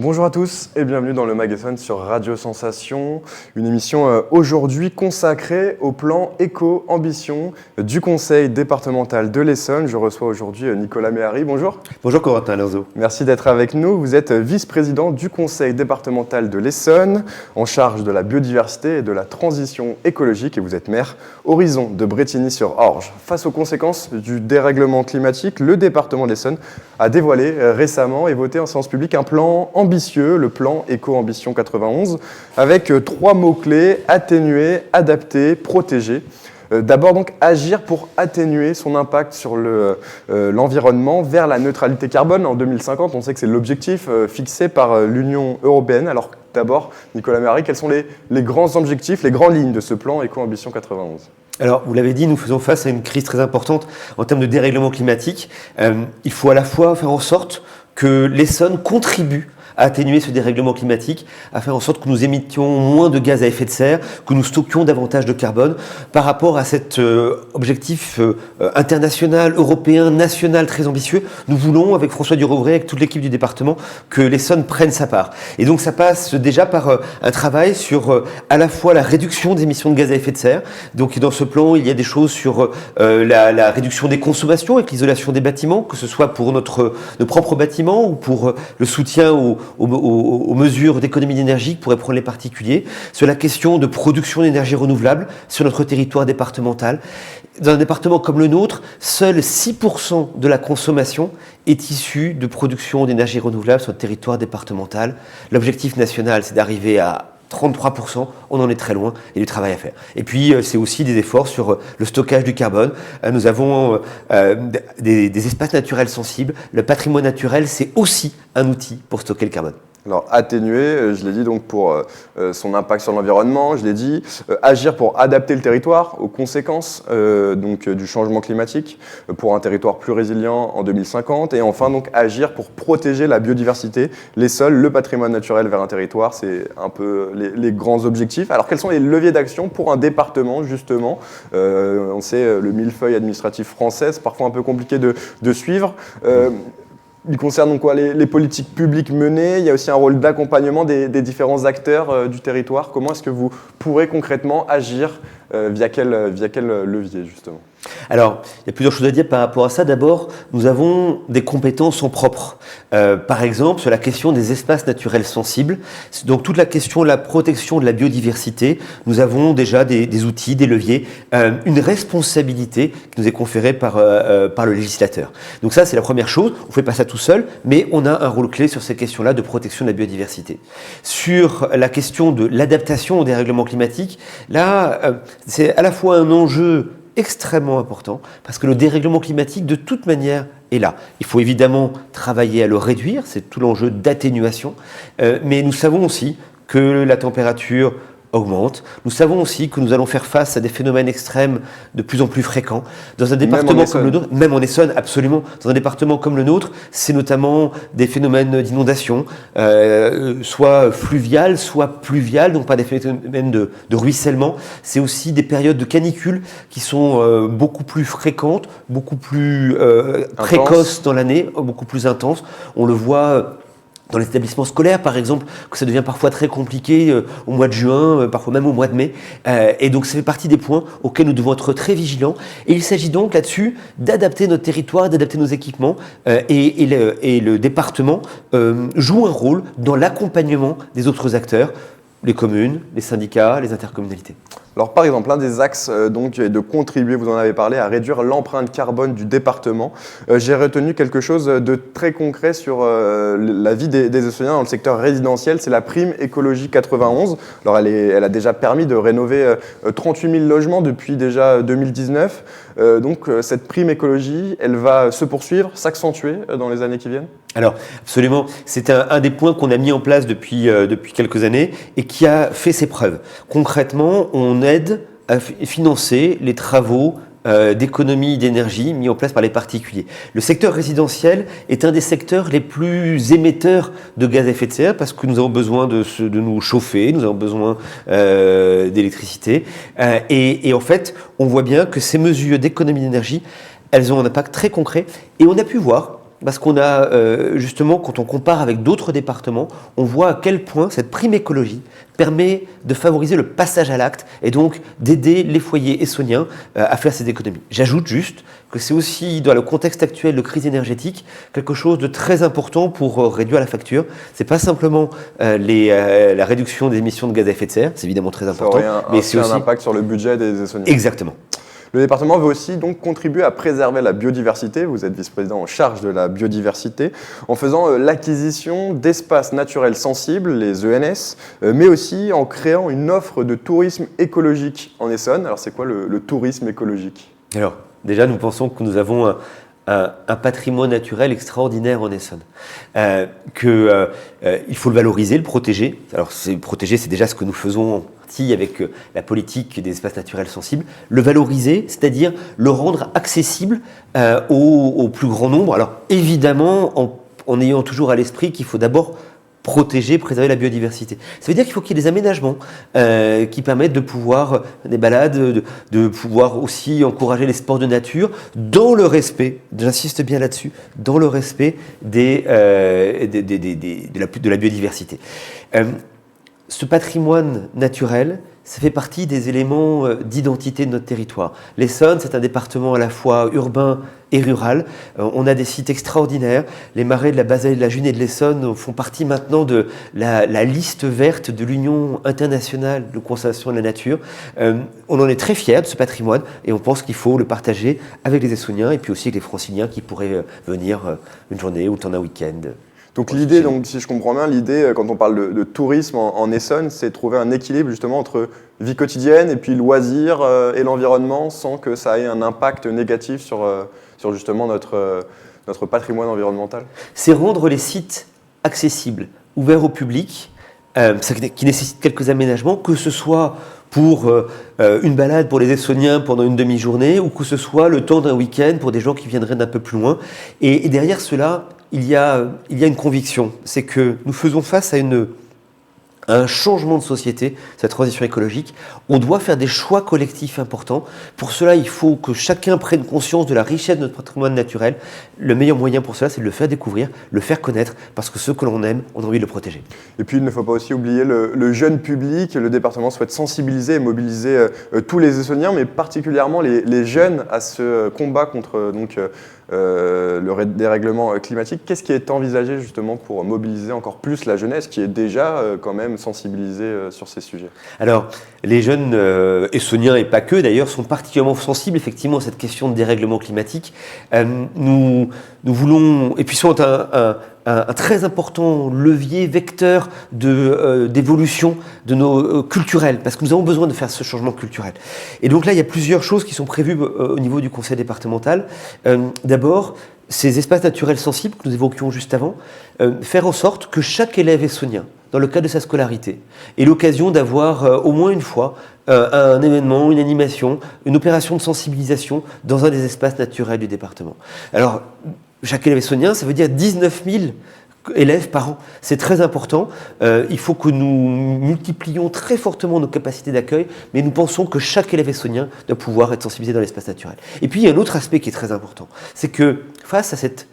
Bonjour à tous et bienvenue dans le Magasin sur Radio Sensation, une émission aujourd'hui consacrée au plan Éco-Ambition du Conseil départemental de l'Essonne. Je reçois aujourd'hui Nicolas Méhari, bonjour. Bonjour Corentin Alonso. Merci d'être avec nous. Vous êtes vice-président du Conseil départemental de l'Essonne, en charge de la biodiversité et de la transition écologique, et vous êtes maire Horizon de Brétigny-sur-Orge. Face aux conséquences du dérèglement climatique, le département de l'Essonne a dévoilé récemment et voté en séance publique un plan ambitieux, le plan Éco-Ambition 91, avec 3 mots-clés: atténuer, adapter, protéger. D'abord donc agir pour atténuer son impact sur l'environnement vers la neutralité carbone en 2050. On sait que c'est l'objectif fixé par l'Union européenne. Alors d'abord, Nicolas Méhari, quels sont les grands objectifs, les grandes lignes de ce plan Éco-Ambition 91 ? Alors, vous l'avez dit, nous faisons face à une crise très importante en termes de dérèglement climatique. Il faut à la fois faire en sorte que l'Essonne contribue à atténuer ce dérèglement climatique, à faire en sorte que nous émettions moins de gaz à effet de serre, que nous stockions davantage de carbone par rapport à cet objectif international, européen, national très ambitieux. Nous voulons, avec François Durovray, avec toute l'équipe du département, que l'Essonne prenne sa part. Et donc ça passe déjà par un travail sur à la fois la réduction des émissions de gaz à effet de serre. Donc dans ce plan, il y a des choses sur la réduction des consommations avec l'isolation des bâtiments, que ce soit pour nos propres bâtiments ou pour le soutien aux mesures d'économie d'énergie que pourraient prendre les particuliers, sur la question de production d'énergie renouvelable sur notre territoire départemental. Dans un département comme le nôtre, seuls 6% de la consommation est issue de production d'énergie renouvelable sur le territoire départemental. L'objectif national, c'est d'arriver à 33%, on en est très loin, il y a du travail à faire. Et puis, c'est aussi des efforts sur le stockage du carbone. Nous avons des espaces naturels sensibles. Le patrimoine naturel, c'est aussi un outil pour stocker le carbone. Alors, atténuer, je l'ai dit donc pour son impact sur l'environnement, je l'ai dit, agir pour adapter le territoire aux conséquences du changement climatique, pour un territoire plus résilient en 2050, et enfin donc agir pour protéger la biodiversité, les sols, le patrimoine naturel vers un territoire, c'est un peu les grands objectifs. Alors, quels sont les leviers d'action pour un département, justement ? On sait, le millefeuille administratif français, c'est parfois un peu compliqué de suivre. Il concerne donc quoi, les politiques publiques menées. Il y a aussi un rôle d'accompagnement des différents acteurs du territoire. Comment est-ce que vous pourrez concrètement agir via quel levier, justement ? Alors, il y a plusieurs choses à dire par rapport à ça. D'abord, nous avons des compétences en propre. Par exemple, sur la question des espaces naturels sensibles, donc toute la question de la protection de la biodiversité, nous avons déjà des outils, des leviers, une responsabilité qui nous est conférée par le législateur. Donc ça, c'est la première chose. On ne fait pas ça tout seul, mais on a un rôle clé sur ces questions-là de protection de la biodiversité. Sur la question de l'adaptation au dérèglement climatique, là, c'est à la fois un enjeu extrêmement important, parce que le dérèglement climatique, de toute manière, est là. Il faut évidemment travailler à le réduire, c'est tout l'enjeu d'atténuation, mais nous savons aussi que la température augmente. Nous savons aussi que nous allons faire face à des phénomènes extrêmes de plus en plus fréquents. Dans un département comme le nôtre, même en Essonne, absolument. Dans un département comme le nôtre, c'est notamment des phénomènes d'inondation, soit fluviales, soit pluviales, donc pas des phénomènes de ruissellement. C'est aussi des périodes de canicule qui sont beaucoup plus fréquentes, beaucoup plus précoces dans l'année, beaucoup plus intenses. On le voit dans les établissements scolaires, par exemple, que ça devient parfois très compliqué au mois de juin, parfois même au mois de mai. Et donc, ça fait partie des points auxquels nous devons être très vigilants. Et il s'agit donc là-dessus d'adapter notre territoire, d'adapter nos équipements. Et le département joue un rôle dans l'accompagnement des autres acteurs, les communes, les syndicats, les intercommunalités. Alors par exemple, l'un des axes donc, est de contribuer, vous en avez parlé, à réduire l'empreinte carbone du département. J'ai retenu quelque chose de très concret sur la vie des Essonniens dans le secteur résidentiel, c'est la prime écologie 91. Alors elle a déjà permis de rénover 38 000 logements depuis déjà 2019. Donc cette prime écologie, elle va se poursuivre, s'accentuer dans les années qui viennent ? Alors absolument, c'est un des points qu'on a mis en place depuis quelques années et qui a fait ses preuves. Concrètement, on aide à financer les travaux d'économie d'énergie mis en place par les particuliers. Le secteur résidentiel est un des secteurs les plus émetteurs de gaz à effet de serre parce que nous avons besoin de nous chauffer, nous avons besoin d'électricité. Et en fait, on voit bien que ces mesures d'économie d'énergie, elles ont un impact très concret. Et on a pu voir parce qu'on a justement, quand on compare avec d'autres départements, on voit à quel point cette prime écologie permet de favoriser le passage à l'acte et donc d'aider les foyers essonniens à faire ces économies. J'ajoute juste que c'est aussi, dans le contexte actuel de crise énergétique, quelque chose de très important pour réduire la facture. C'est pas simplement la réduction des émissions de gaz à effet de serre, c'est évidemment très important, mais c'est aussi un impact sur le budget des Essonniens. Exactement. Le département veut aussi donc contribuer à préserver la biodiversité. Vous êtes vice-président en charge de la biodiversité en faisant l'acquisition d'espaces naturels sensibles, les ENS, mais aussi en créant une offre de tourisme écologique en Essonne. Alors c'est quoi le tourisme écologique ? Alors déjà nous pensons que nous avons un patrimoine naturel extraordinaire en Essonne, il faut le valoriser, le protéger. Alors protéger, c'est déjà ce que nous faisons avec la politique des espaces naturels sensibles. Le valoriser, c'est-à-dire le rendre accessible au plus grand nombre. Alors évidemment, en ayant toujours à l'esprit qu'il faut d'abord protéger, préserver la biodiversité. Ça veut dire qu'il faut qu'il y ait des aménagements qui permettent de pouvoir, des balades, de pouvoir aussi encourager les sports de nature dans le respect, j'insiste bien là-dessus, dans le respect de la biodiversité. Ce patrimoine naturel, ça fait partie des éléments d'identité de notre territoire. L'Essonne, c'est un département à la fois urbain et rural. On a des sites extraordinaires. Les marais de la Basaille, de la June et de l'Essonne font partie maintenant de la liste verte de l'Union internationale de conservation de la nature. On en est très fiers de ce patrimoine et on pense qu'il faut le partager avec les Essonniens et puis aussi avec les Franciliens qui pourraient venir une journée ou un week-end. Donc l'idée, si je comprends bien, l'idée quand on parle de tourisme en Essonne, c'est de trouver un équilibre justement entre vie quotidienne et puis loisirs et l'environnement sans que ça ait un impact négatif sur justement notre patrimoine environnemental. C'est rendre les sites accessibles, ouverts au public, qui nécessite quelques aménagements, que ce soit pour une balade pour les Essonniens pendant une demi-journée ou que ce soit le temps d'un week-end pour des gens qui viendraient d'un peu plus loin. Et derrière cela, il y a une conviction, c'est que nous faisons face à un changement de société, cette transition écologique. On doit faire des choix collectifs importants. Pour cela, il faut que chacun prenne conscience de la richesse de notre patrimoine naturel. Le meilleur moyen pour cela, c'est de le faire découvrir, le faire connaître, parce que ce que l'on aime, on a envie de le protéger. Et puis, il ne faut pas aussi oublier le jeune public. Le département souhaite sensibiliser et mobiliser tous les Essonniens, mais particulièrement les jeunes à ce combat contre le dérèglement climatique. Qu'est-ce qui est envisagé justement pour mobiliser encore plus la jeunesse qui est déjà quand même sensibilisée sur ces sujets ? Alors, les jeunes Essonniens et pas que d'ailleurs sont particulièrement sensibles effectivement à cette question de dérèglement climatique. Nous voulons, et puis sont un très important levier, vecteur d'évolution de nos culturels, parce que nous avons besoin de faire ce changement culturel. Et donc là, il y a plusieurs choses qui sont prévues au niveau du conseil départemental. D'abord, ces espaces naturels sensibles que nous évoquions juste avant, faire en sorte que chaque élève essonien, dans le cadre de sa scolarité, ait l'occasion d'avoir au moins une fois un événement, une animation, une opération de sensibilisation dans un des espaces naturels du département. Alors, chaque élève essonien, ça veut dire 19 000 élèves par an. C'est très important. Il faut que nous multiplions très fortement nos capacités d'accueil, mais nous pensons que chaque élève essonien doit pouvoir être sensibilisé dans l'espace naturel. Et puis, il y a un autre aspect qui est très important. C'est que face à cette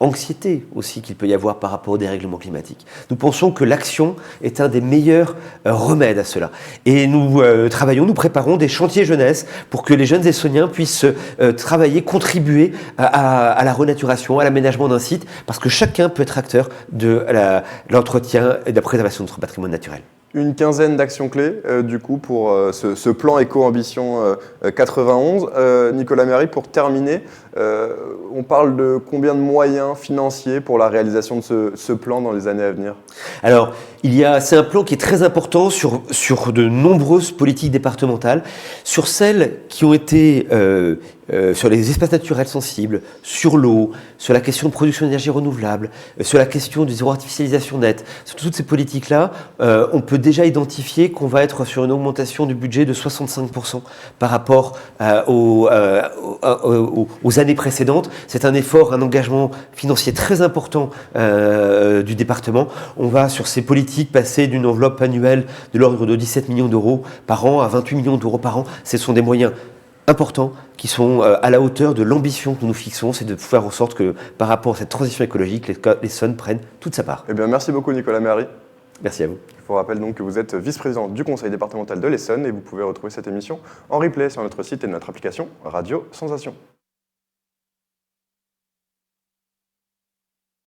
anxiété aussi qu'il peut y avoir par rapport au dérèglement climatique, nous pensons que l'action est un des meilleurs remèdes à cela. Et nous nous préparons des chantiers jeunesse pour que les jeunes Essoniens puissent travailler, contribuer à la renaturation, à l'aménagement d'un site, parce que chacun peut être acteur de l'entretien et de la préservation de notre patrimoine naturel. Une quinzaine d'actions clés, du coup, pour ce plan Éco-Ambition 91. Nicolas Méry, pour terminer, on parle de combien de moyens financiers pour la réalisation de ce plan dans les années à venir ? Alors, c'est un plan qui est très important sur de nombreuses politiques départementales, sur celles qui ont été sur les espaces naturels sensibles, sur l'eau, sur la question de production d'énergie renouvelable, sur la question du zéro artificialisation nette. Sur toutes ces politiques-là, on peut déjà identifier qu'on va être sur une augmentation du budget de 65% par rapport aux années précédentes. C'est un effort, un engagement financier très important du département. On va sur ces politiques passer d'une enveloppe annuelle de l'ordre de 17 millions d'euros par an à 28 millions d'euros par an. Ce sont des moyens importants qui sont à la hauteur de l'ambition que nous nous fixons, c'est de faire en sorte que par rapport à cette transition écologique, l'Essonne prenne toute sa part. Eh bien, merci beaucoup Nicolas Méhari. Merci à vous. Je vous rappelle donc que vous êtes vice-président du conseil départemental de l'Essonne et vous pouvez retrouver cette émission en replay sur notre site et notre application Radio Sensation.